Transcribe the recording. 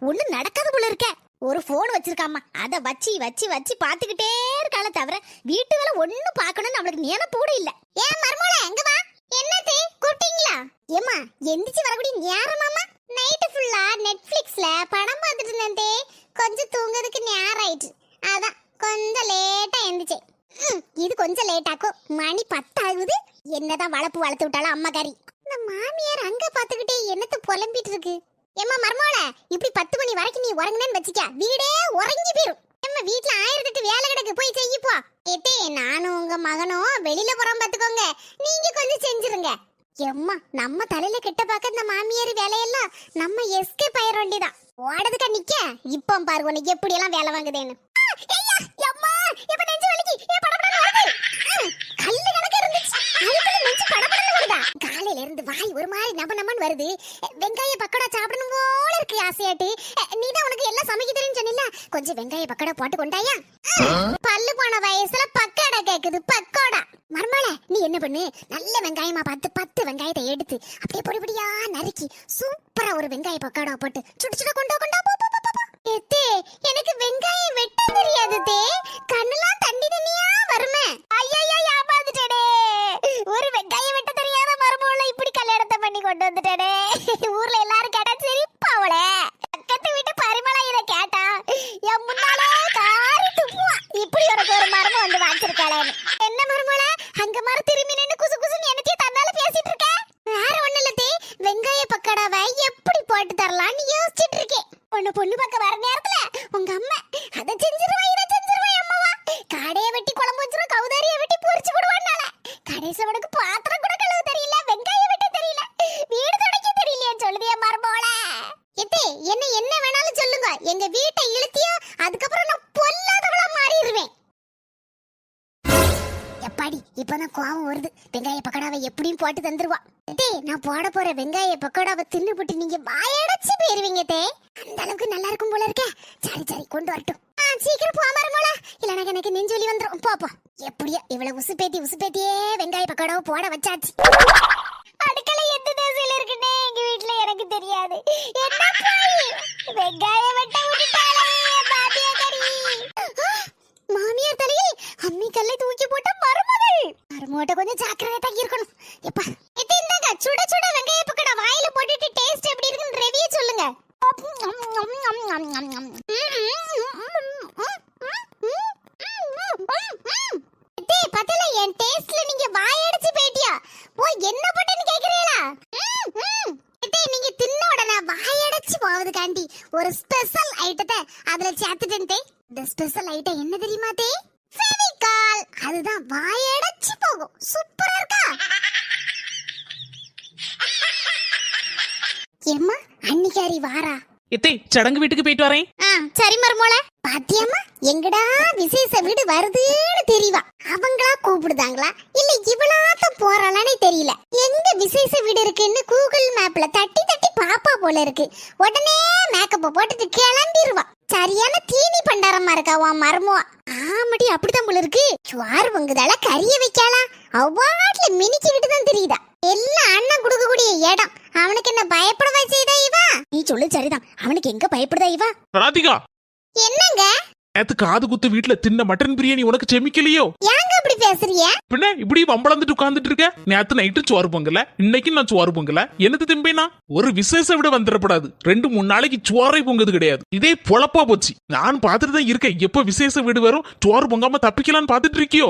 ஒண்ணு நடக்காத போல இருக்க. ஒரு போன் வச்சிருக்காமா, அத வச்சு வச்சு வச்சு பாத்துக்கிட்டே இருக்கால தவிர வீட்டு வேலை ஒண்ணும் பார்க்கணும்னு நம்மளுக்கு நினைப்பு கூட இல்ல. ஏன் மர்மோளே எங்க வா? என்னதே கூப்பிட்டீங்களா? ஏமா எந்திரிச்சு வரக்கூடிய நேரமாமா? நைட் ஃபுல்லா நெட்ஃபிளிக்ஸ்ல படம் பார்த்துட்டு இருந்தே, கொஞ்சம் தூங்குறதுக்கு நேரம் ஆயிடுச்சு. அதான் கொஞ்சம் லேட்டா எந்திரிச்சேன். இது கொஞ்சம் லேட்டாக்கும், மணி 10 ஆகுது. என்னதான் வளப்பு வளர்த்து விட்டாலும் அம்மா காரி. இந்த மாமியார் அங்க பாத்துக்கிட்டே என்னத்த புலம்பிட்டு இருக்கு. ஏமா மர்மோளே, இப்படி 10 மணி வரைக்கும் நீ உறங்குனேன்னு வச்சுக்க, வீடே உறங்கி போயிரும். நம்ம வீட்ல 1008 வேலை கிடக்கு, போய் செய்யப்போ. ஏத்தே நானும் உங்க மகனும் வெளியில போறோம் பாத்துக்கோங்க, நீங்க கொஞ்சம் செஞ்சிருங்க. எம்மா நம்ம தலையில கெட்ட பாக்க இந்த மாமியார் வேலையெல்லாம் நம்ம எஸ்கேப் ஆயிர வேண்டியதான். ஓடதுக்கா நிக்க, இப்போ பாரு உனக்கு எப்படி எல்லாம் வேலை வாங்குதேன்னு. கல்லு கணக்கு இருந்துச்சு, அதுக்குள்ள நெஞ்சு படபடன்னு வருதா. காலையில இருந்து வாய் ஒரு மாதிரி நப நபன்னு வருது. வெங்காய பக்கோடா சாப்பிடணும் போல இருக்கு ஆசையாட்டு. நீதான் உனக்கு எல்லாம் சமைக்க தெரியும் சொன்னில, கொஞ்சம் வெங்காய பக்கோடா போட்டு கொண்டாயா. பல்லு போன வயசுல பக்கோடா கேக்குது, பக்கோடா. மர்மோளே நீ என்ன பண்ணு, நல்ல வெங்காயமா பார்த்து 10 வெங்காயத்தை எடுத்து அப்படியே பொடி பொடியா நறுக்கி சூப்பரா ஒரு வெங்காய பக்கோடா போட்டு சுடு சுட கொண்டா கொண்டா. ஏத்தே எனக்கு வெங்காயம் வெட்ட தெரியாது தே, கண்ணெல்லாம் தண்ணி தண்ணியா வருமே. ஐயோ ஏமாந்துட்டேனே, ஒரு வெங்காயம் வெட்ட தெரியாத மர்மோளே இப்படி கல்யாணத்தை பண்ணி கொண்டு வந்துட்டேனே. ஊர்ல எல்லாரும் கேட்டா சிரிப்பாவளே. பக்கத்து வீட்டு பரிமளா இத கேட்டா என் முன்னாலே காரி துப்புவா. இப்படி ஒரு மர்மம் வந்து வாச்சிருக்காளே. என்ன மர்மோளே அங்க மர திரும்பி நின்னு குசு குசுன்னு என்னத்தையே தன்னால பேசிட்டு இருக்க? வேற ஒண்ணு இல்ல தே, வெங்காய பக்கோடாவை எப்படி போட்டு தரலாம்னு யோசிச்சுட்டு இருக்கேன். பொண்ணு பக்க வர நேரத்துல உங்க அம்மா அத செஞ்சிருவா இத செஞ்சிருவா அம்மாவா, காடைய வெட்டி குழம்பு வச்சிரும், கவுதாரிய வெட்டி பொரிச்சு போடுவானால. கடைசில உனக்கு பாத்திரம் கூட கழுவ தெரியல, வெங்காயம் வெட்ட தெரியல, வீடு துடைக்க தெரியலையே சொல்லுதியா மர்மோளே. எத்தே என்ன வேணாலும் சொல்லுங்க, எங்க வீட்டை இழுத்தியோ அதுக்கப்புறம் நான் பொல்லாதவளா மாறிடுவேன். எப்பாடி இப்பதான் கோவம் வருது. வெங்காய பக்கோடாவை எப்படியும் போட்டு தந்துருவா. தே நான் போட போற வெங்காய பக்கோடாவை தின்னு போட்டு நீங்க வாயடைச்சு போயிருவீங்க தே. அந்த அளவுக்கு நல்லா இருக்கும் போல இருக்கே. சரி கொண்டு வரட்டும். சீக்கிரம் போ மர்மோளே, இல்லனா எனக்கு நெஞ்சொலி வந்துரும். போ எப்படியா இவ்வளவு உசுப்பேத்தியே வெங்காய பக்கோடாவை போட வச்சாச்சு. அடுக்கலை எந்த தேசையில இருக்குன்னே எங்க வீட்ல எனக்கு தெரியாது. என்ன போய் வெங்காயம் வெட்ட விட்டுட்டாளே பாத்தியா கறி. மாமியார் தலையில் அம்மி கல்லை தூக்கி போட்ட மருமோட்ட கொஞ்சம் ஜாக்கிரதையா தங்கி இருக்கணும். எப்பா இந்தாங்க சுட சுட வெங்காய பக்கோடா வாயில போட்டுட்டு டேஸ்ட் எப்படி இருக்குன்னு ரிவ்யூ சொல்லுங்க. பத்தல என் டேஸ்ட்ல நீங்க வாயடிச்சு போயிட்டியா? ஓ என்ன போட்டேன்னு கேக்குறீங்களா? நீங்க தின்ன உடனே வாயடிச்சு போவதுக்காண்டி ஒரு ஸ்பெஷல் ஐட்டத்தை அதுல சேர்த்துட்டேன் தே. இந்த ஸ்பெஷல் ஐட்டம் என்ன தெரியுமா தே? ஃபெவிகால். அதுதான் வாயடிச்சு போகும். சூப்பரா இருக்கா? எம்மா அன்னிக்காரி வாரா. எத்தே சடங்கு வீட்டுக்கு போயிட்டு வரேன். சரி மர்மோளே. பாத்தியம்மா எங்கடா விசேஷ வீடு வருதுன்னு தெரியவா. அவங்களா கூப்பிடுதாங்களா இல்ல இவளாத்த போறாளானே தெரியல. எங்க விசேஷ வீடு இருக்குன்னு கூகுள் மேப்ல தட்டி தட்டி பாப்பா போல இருக்கு. உடனே மேக்கப்ப போட்டுட்டு கிளம்பிடுவா. சரியான தீனி பண்டாரமா இருக்கா உன் மர்மோ. ஆமாடி அப்படிதான் போல இருக்கு. சுவார் பொங்குதால கறிய வைக்கலாம், அவ்வாட்ல மினிக்கிட்டு தான் தெரியுதா. எல்லாம் அண்ணன் கொடுக்கக்கூடிய இடம். அவனுக்கு என்ன பயப்படவா செய்தா இவா? நீ சொல்லு சரிதான், அவனுக்கு எங்க பயப்படுதா இவா? ராதிகா என்னங்க நேத்து காது குத்து வீட்டுல தின்ன மட்டன் பிரியாணி உனக்கு செமிக்கலையோ? ஏங்க அப்படி பேசுறீங்க? பின்ன இப்படி வம்பளந்துட்டு உட்கார்ந்துட்டு இருக்க. நேத்து நைட்டு சோறு பொங்கல, இன்னைக்கு நான் சோறு பொங்கல. என்னது திம்பேனா? ஒரு விசேஷ விட வந்துடப்படாது. 2-3 நாளைக்கு சோறை பொங்குது கிடையாது. இதே பொழப்பா போச்சு. நான் பாத்துட்டு தான் இருக்கேன், எப்ப விசேஷ வீடு வரும் சோறு பொங்காம தப்பிக்கலான்னு பாத்துட்டு இருக்கியோ?